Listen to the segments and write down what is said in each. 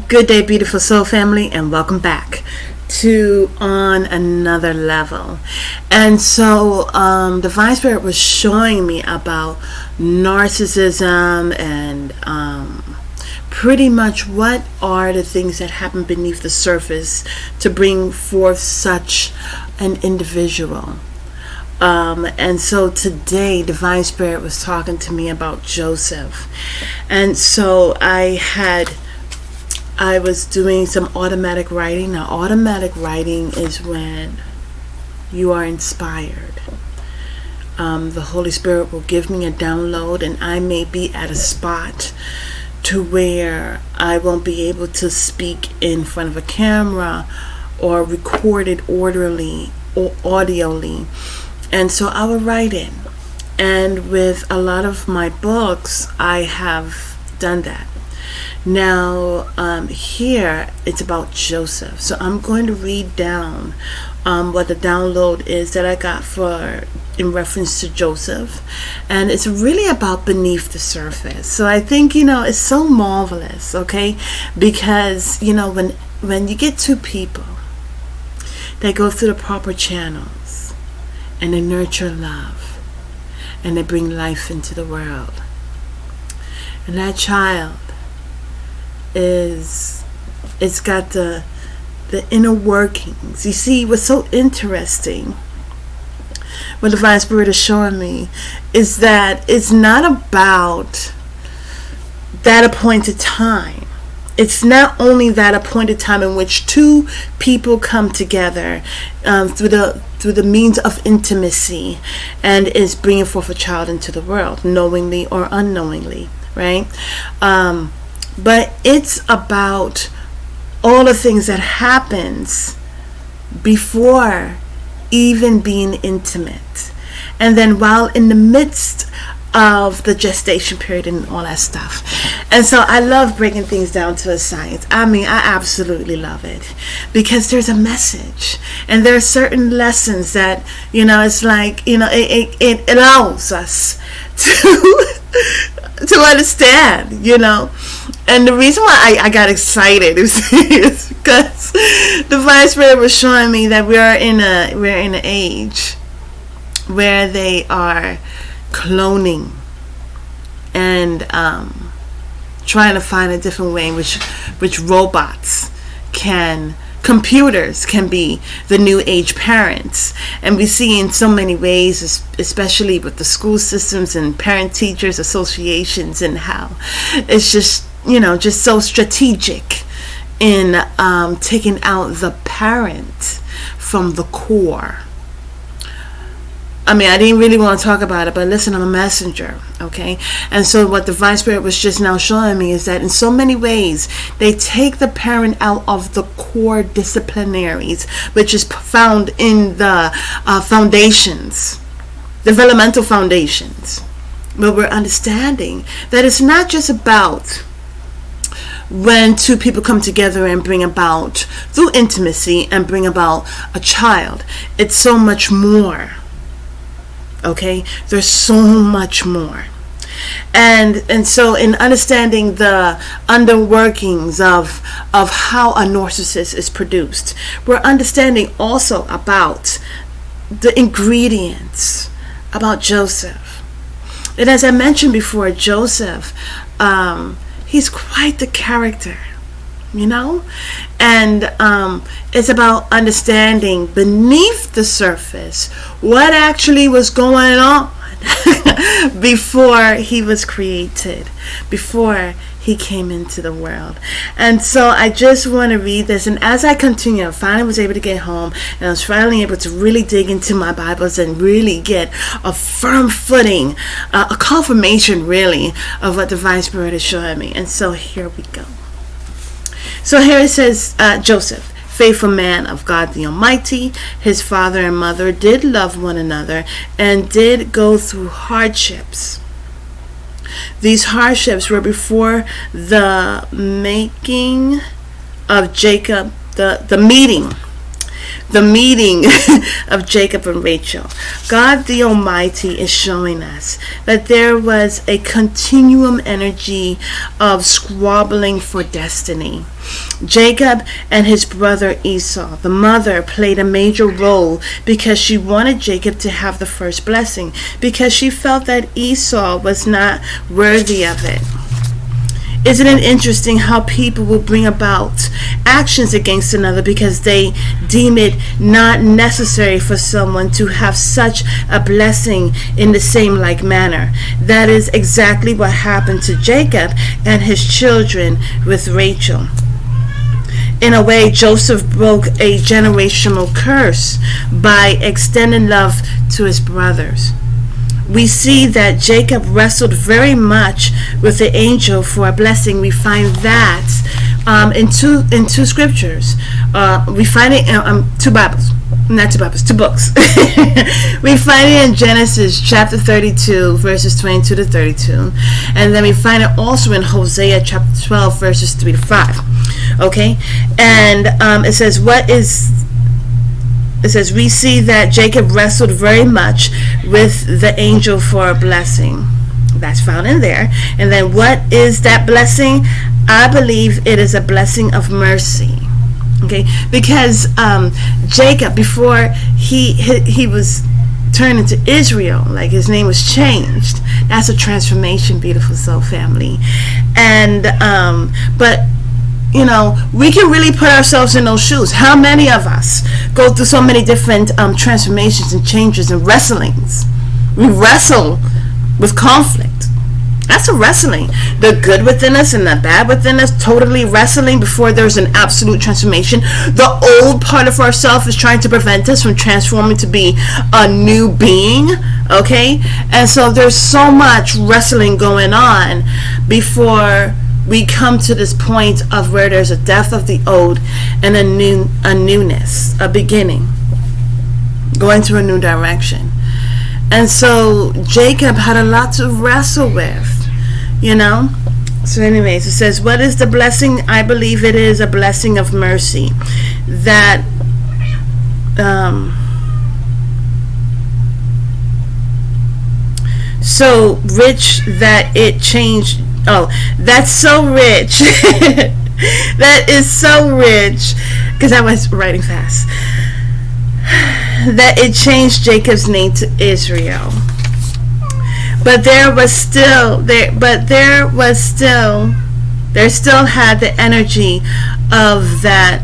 Good day, beautiful soul family, and welcome back to On Another Level. And so Divine Spirit was showing me about narcissism and pretty much what are the things that happen beneath the surface to bring forth such an individual. And so today Divine Spirit was talking to me about Joseph. And so I was doing some automatic writing. Now, automatic writing is when you are inspired. The Holy Spirit will give me a download, and I may be at a spot to where I won't be able to speak in front of a camera or record it orderly or audioly. And so I will write it. And with a lot of my books, I have done that. Now, here it's about Joseph. So I'm going to read down what the download is that I got in reference to Joseph. And it's really about beneath the surface. So I think, it's so marvelous, okay? Because, when you get two people that go through the proper channels and they nurture love and they bring life into the world, and that child it's got the inner workings. You see, what's so interesting, what the Divine Spirit is showing me, is that it's not about that appointed time. It's not only that appointed time in which two people come together through the means of intimacy and is bringing forth a child into the world, knowingly or unknowingly, right? But it's about all the things that happens before even being intimate. And then while in the midst of the gestation period and all that stuff. And so I love breaking things down to a science. I absolutely love it. Because there's a message. And there are certain lessons that, it's like, it allows us to understand, And the reason why I got excited is because the Divine Spirit was showing me that we're in an age where they are cloning and trying to find a different way in which computers can be the new age parents. And we see in so many ways, especially with the school systems and parent teachers associations, and how it's just so strategic in taking out the parent from the core. I didn't really want to talk about it, but listen, I'm a messenger, okay? And so what the Divine Spirit was just now showing me is that in so many ways, they take the parent out of the core disciplinaries, which is found in the foundations, developmental foundations. But we're understanding that it's not just about when two people come together and bring about, through intimacy, and bring about a child. It's so much more. Okay, there's so much more, and so in understanding the underworkings of how a narcissist is produced, we're understanding also about the ingredients about Joseph. And as I mentioned before, Joseph, he's quite the character. And it's about understanding beneath the surface what actually was going on before he was created, before he came into the world. And so I just want to read this, and as I continue, I finally was able to get home, and I was finally able to really dig into my Bibles and really get a firm footing, a confirmation really of what Divine Spirit is showing me. And so here we go. So here it says, Joseph, faithful man of God the Almighty, his father and mother did love one another and did go through hardships. These hardships were before the making of Jacob, the meeting the meeting of Jacob and Rachel. God the Almighty is showing us that there was a continuum energy of squabbling for destiny. Jacob and his brother Esau, the mother played a major role because she wanted Jacob to have the first blessing, because she felt that Esau was not worthy of it. Isn't it interesting how people will bring about actions against another because they deem it not necessary for someone to have such a blessing in the same like manner? That is exactly what happened to Jacob and his children with Rachel. In a way, Joseph broke a generational curse by extending love to his brothers. We see that Jacob wrestled very much with the angel for a blessing. We find that in two scriptures. We find it in two Bibles. Not two Bibles, two books. We find it in Genesis chapter 32, verses 22 to 32. And then we find it also in Hosea chapter 12, verses 3 to 5. Okay? And it says, we see that Jacob wrestled very much with the angel for a blessing. That's found in there. And then what is that blessing? I believe it is a blessing of mercy. Okay, because Jacob, before he was turned into Israel, like his name was changed. That's a transformation, beautiful soul family. And but you know, we can really put ourselves in those shoes. How many of us go through so many different transformations and changes and wrestlings? We wrestle with conflict. That's a wrestling. The good within us and the bad within us, totally wrestling before there's an absolute transformation. The old part of ourselves is trying to prevent us from transforming to be a new being. Okay? And so there's so much wrestling going on before we come to this point of where there's a death of the old and a newness, a beginning, going to a new direction. And so Jacob had a lot to wrestle with, you know. So anyways, it says, what is the blessing? I believe it is a blessing of mercy. That so rich that it changed. Oh, that's so rich. That is so rich. Because I was writing fast. That it changed Jacob's name to Israel. But there still had the energy of that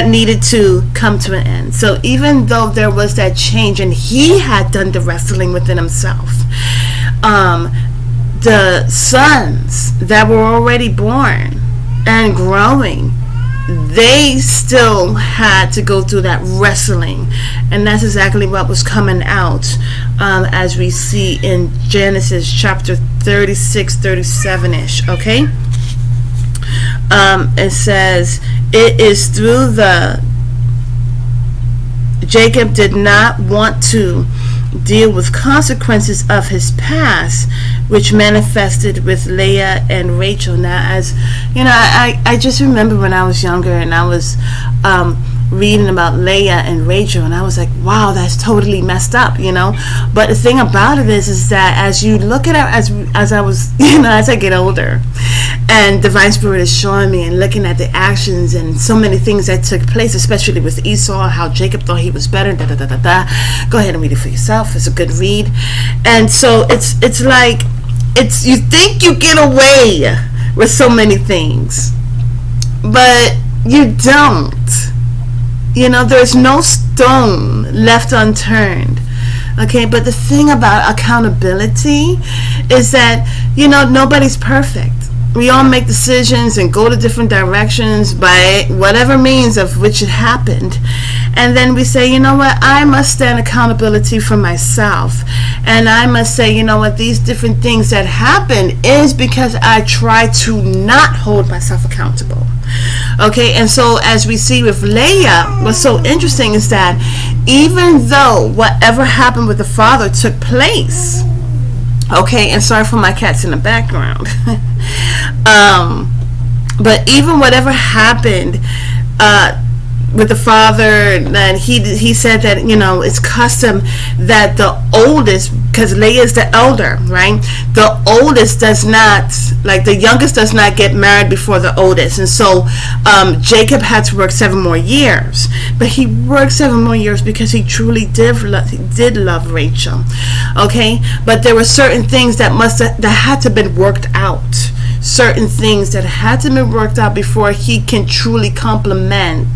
needed to come to an end. So even though there was that change and he had done the wrestling within himself, the sons that were already born and growing, they still had to go through that wrestling. And that's exactly what was coming out as we see in Genesis chapter 36, 37-ish. Okay? It says, it is through Jacob did not want to deal with consequences of his past, which manifested with Leah and Rachel. Now, as you know, I just remember when I was younger and I was reading about Leah and Rachel, and I was like, wow, that's totally messed up, you know. But the thing about it is that as you look at it, as I was, you know, as I get older, and Divine Spirit is showing me and looking at the actions and so many things that took place, especially with Esau, how Jacob thought he was better, Go ahead and read it for yourself. It's a good read. And so it's like, you think you get away with so many things, but you don't. You know, there's no stone left unturned. Okay, but the thing about accountability is that, you know, nobody's perfect. We all make decisions and go to different directions by whatever means of which it happened. And then we say, you know what, I must stand accountability for myself. And I must say, you know what, these different things that happen is because I try to not hold myself accountable. Okay, and so as we see with Leah, what's so interesting is that even though whatever happened with the father took place, okay, and sorry for my cats in the background, but even whatever happened, with the father, and he said that, it's custom that the oldest, because Leah is the elder, right? The oldest does not, like the youngest does not get married before the oldest. And so Jacob had to work 7 more years, but he worked 7 more years because he truly did love Rachel. Okay, but there were certain things that had to been worked out. Certain things that had to be worked out before he can truly complement.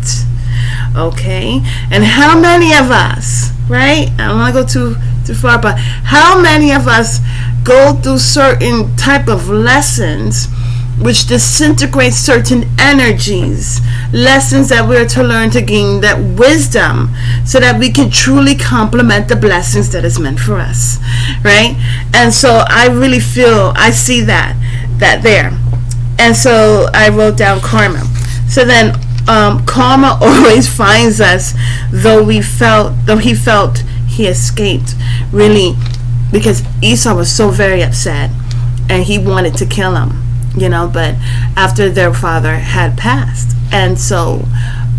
Okay, and how many of us, right? I don't want to go too far, but how many of us go through certain type of lessons which disintegrate certain energies, lessons that we're to learn to gain that wisdom so that we can truly complement the blessings that is meant for us, right? And so I really feel, I see that there. And so I wrote down karma. So then karma always finds us, though he felt he escaped, really, because Esau was so very upset and he wanted to kill him, but after their father had passed. And so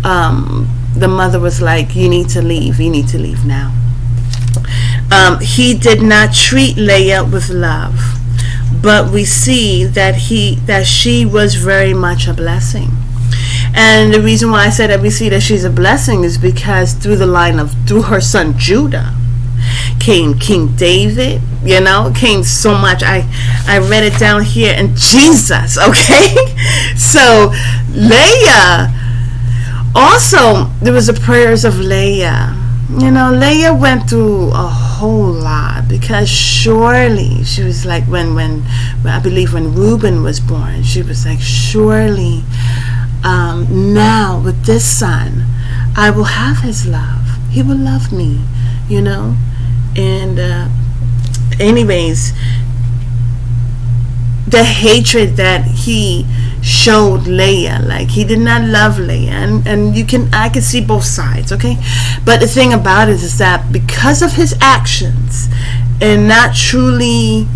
the mother was like, you need to leave now. He did not treat Leah with love, but we see that she was very much a blessing. And the reason why I said that we see that she's a blessing is because through her son Judah came King David, came so much. I read it down here, and Jesus, okay? So Leah, also there was the prayers of Leah. Leah went through a whole lot, because surely she was like, when I believe when Reuben was born, she was like, surely now with this son I will have his love. He will love me, and anyways, the hatred that he showed Leah, like he did not love Leah, and I can see both sides, okay? But the thing about it is that because of his actions and not truly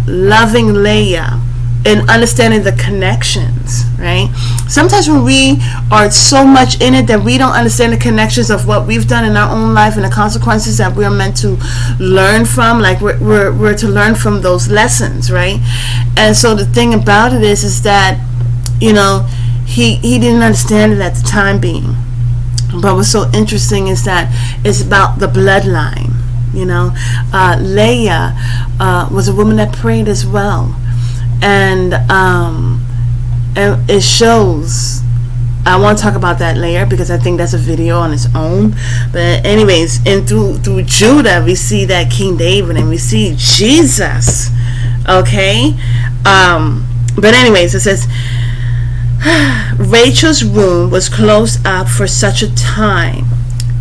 loving Leah and understanding the connections, right? Sometimes when we are so much in it that we don't understand the connections of what we've done in our own life and the consequences that we're meant to learn from, like we're to learn from those lessons, right? And so the thing about it is that, he didn't understand it at the time being. But what's so interesting is that it's about the bloodline. Leah was a woman that prayed as well. And it shows, I want to talk about that later because I think that's a video on its own. But anyways, and through Judah we see that King David, and we see Jesus, okay? But anyways, it says Rachel's womb was closed up for such a time.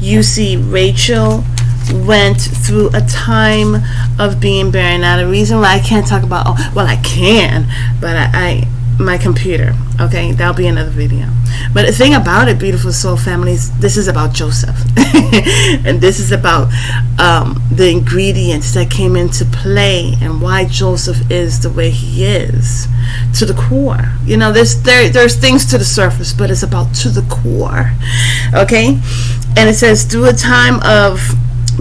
You see, Rachel went through a time of being barren. Now the reason why I can't talk about, I can, but I my computer, okay, that'll be another video. But the thing about it, beautiful soul families, this is about Joseph and this is about the ingredients that came into play and why Joseph is the way he is to the core. There's things to the surface, but it's about to the core, okay? And it says through a time of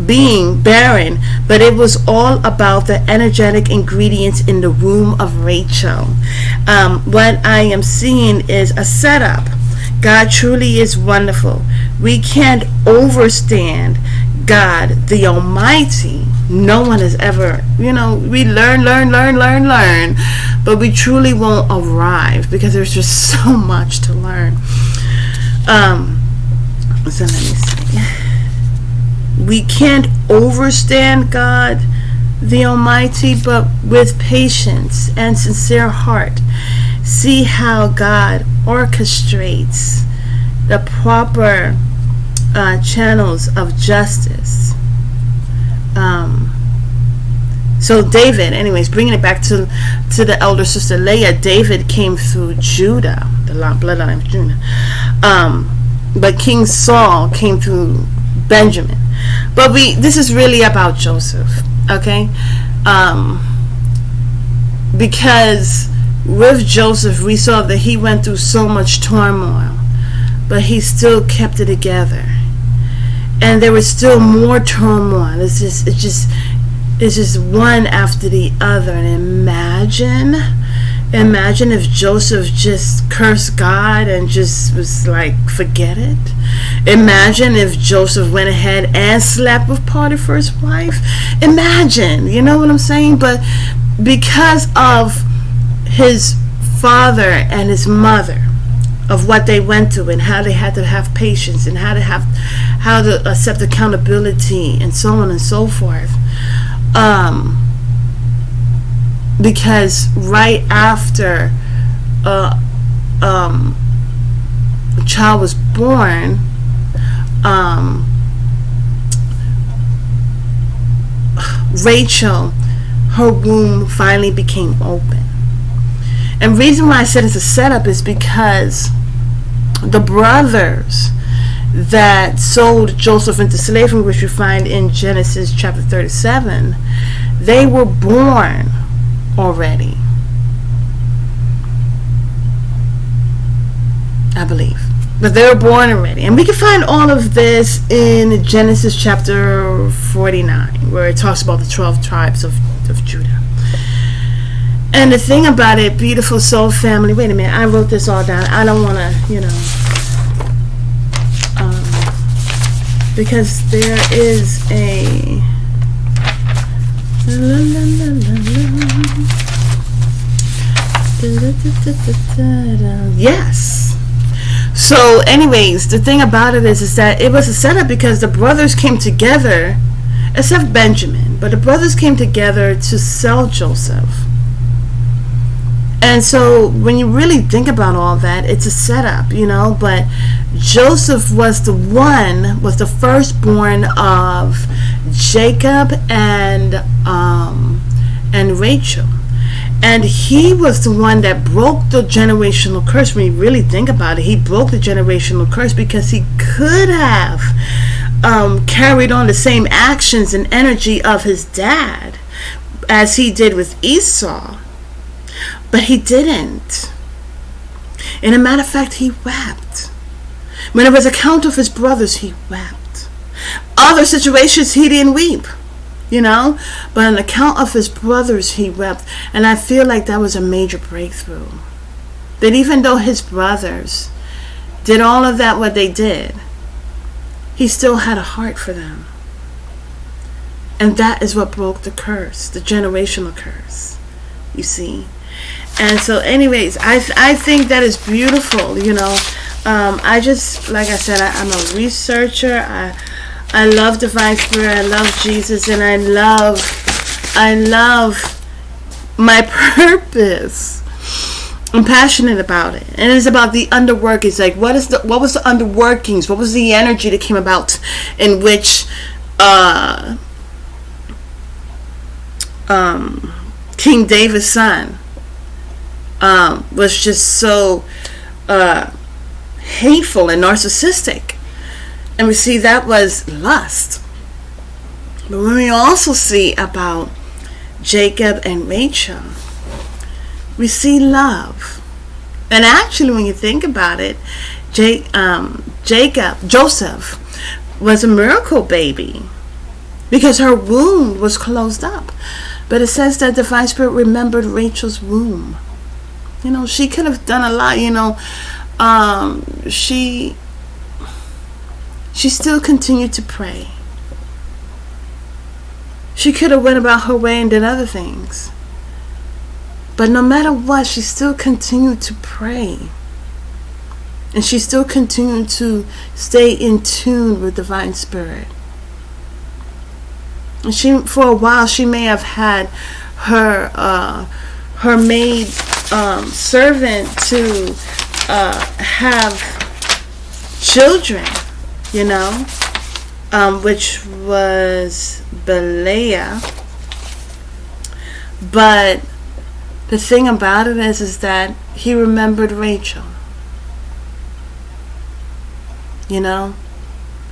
being barren, but it was all about the energetic ingredients in the womb of Rachel. What I am seeing is a setup. God truly is wonderful. We can't overstand God the Almighty. No one has ever, we learn, but we truly won't arrive because there's just so much to learn. So let me see. We can't overstand God the Almighty, but with patience and sincere heart, see how God orchestrates the proper channels of justice. So David, anyways, bringing it back to the elder sister Leah, David came through Judah, the bloodline of Judah. But King Saul came through Benjamin. But this is really about Joseph, okay? Because with Joseph, we saw that he went through so much turmoil. but he still kept it together. And there was still more turmoil. It's just one after the other. And imagine if Joseph just cursed God and just was like, forget it. Imagine if Joseph went ahead and slept with Potiphar's wife. Imagine, you know what I'm saying? But because of his father and his mother, of what they went through and how they had to have patience and how to accept accountability and so on and so forth, because right after a child was born, Rachel, her womb finally became open. And the reason why I said it's a setup is because the brothers that sold Joseph into slavery, which we find in Genesis chapter 37, they were born already, I believe. But they were born already. And we can find all of this in Genesis chapter 49, where it talks about the 12 tribes of Judah. And the thing about it, beautiful soul family, wait a minute, I wrote this all down. I don't want to, because there is a, yes. So anyways, the thing about it is that it was a setup because the brothers came together, except Benjamin, but the brothers came together to sell Joseph. And so when you really think about all that, it's a setup, but Joseph was the firstborn of Jacob and Rachel. And he was the one that broke the generational curse. When you really think about it, he broke the generational curse because he could have carried on the same actions and energy of his dad as he did with Esau. But he didn't. And a matter of fact, he wept. When it was account of his brothers, he wept. Other situations, he didn't weep. But on account of his brothers, he wept. And I feel like that was a major breakthrough. That even though his brothers did all of that, what they did, he still had a heart for them. And that is what broke the curse, the generational curse. You see? And so anyways, I think that is beautiful, I just, like I said, I'm a researcher. I love Divine Spirit, I love Jesus, and I love my purpose. I'm passionate about it. And it's about the underworkings. Like what was the underworkings? What was the energy that came about in which King David's son was just so hateful and narcissistic. And we see that was lust. But when we also see about Jacob and Rachel, we see love. And actually, when you think about it, Joseph was a miracle baby because her womb was closed up. But it says that the Divine Spirit remembered Rachel's womb. She could have done a lot, she still continued to pray. She could have went about her way and did other things. But no matter what, she still continued to pray. And she still continued to stay in tune with Divine Spirit. And for a while, she may have had her maid servant to have children, which was Belial. But the thing about it is that he remembered Rachel,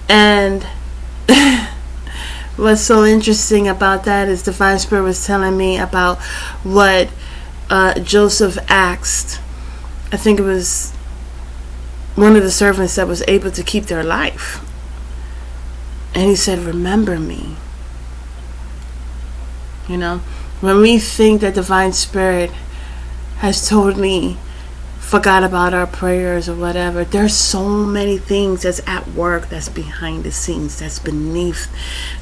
and what's so interesting about that is Divine Spirit was telling me about what Joseph asked. I think it was one of the servants that was able to keep their life. And he said, remember me. You know, when we think that divine spirit has totally forgot about our prayers or whatever, there's so many things that's at work, that's behind the scenes, that's beneath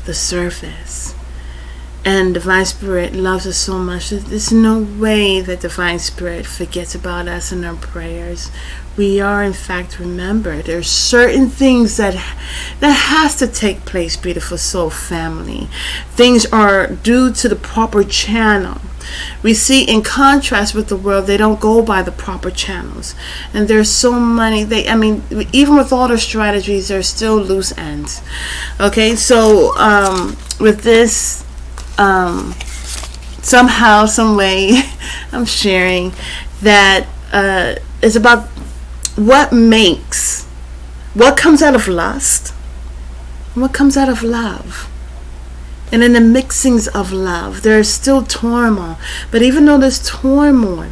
the surface. And divine spirit loves us so much. There's no way that divine spirit forgets about us in our prayers. We are in fact remembered. There's certain things that has to take place, beautiful soul family. Things are due to the proper channel. We see, in contrast with the world, they don't go by the proper channels. And there's so many, even with all their strategies, there's still loose ends. Okay, so with this, somehow, some way, I'm sharing that it's about what comes out of lust, what comes out of love. And in the mixings of love, there's still turmoil. But even though there's turmoil,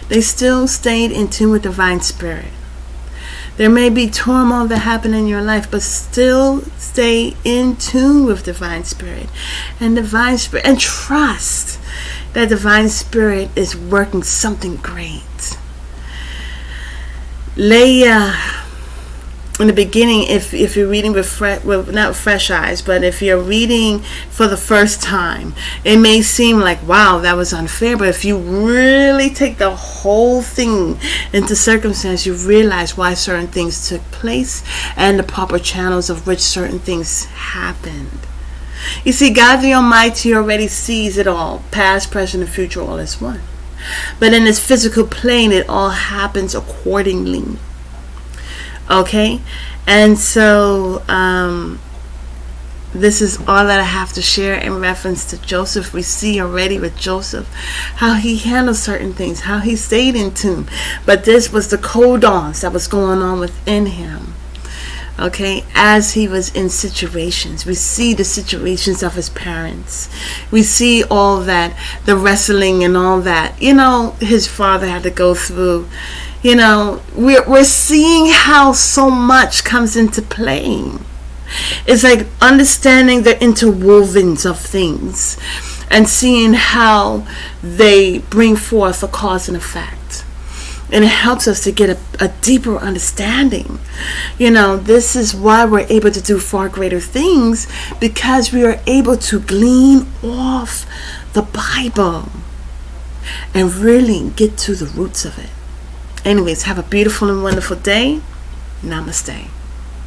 they still stayed in tune with divine spirit. There may be turmoil that happened in your life, but still stay in tune with divine spirit. And divine spirit, and trust that divine spirit is working something great. Leah, in the beginning, if you're reading with not fresh eyes, but if you're reading for the first time, it may seem like, wow, that was unfair. But if you really take the whole thing into circumstance, you realize why certain things took place and the proper channels of which certain things happened. You see, God the Almighty already sees it all, past, present, and future, all as one. But in this physical plane, it all happens accordingly. Okay, and so this is all that I have to share in reference to Joseph. We see already with Joseph how he handled certain things, how he stayed in tune. But this was the codons that was going on within him. Okay, as he was in situations, we see the situations of his parents. We see all that, the wrestling and all that, his father had to go through. We're seeing how so much comes into play. It's like understanding the interwovens of things and seeing how they bring forth a cause and effect. And it helps us to get a deeper understanding. This is why we're able to do far greater things, because we are able to glean off the Bible and really get to the roots of it. Anyways, have a beautiful and wonderful day. Namaste.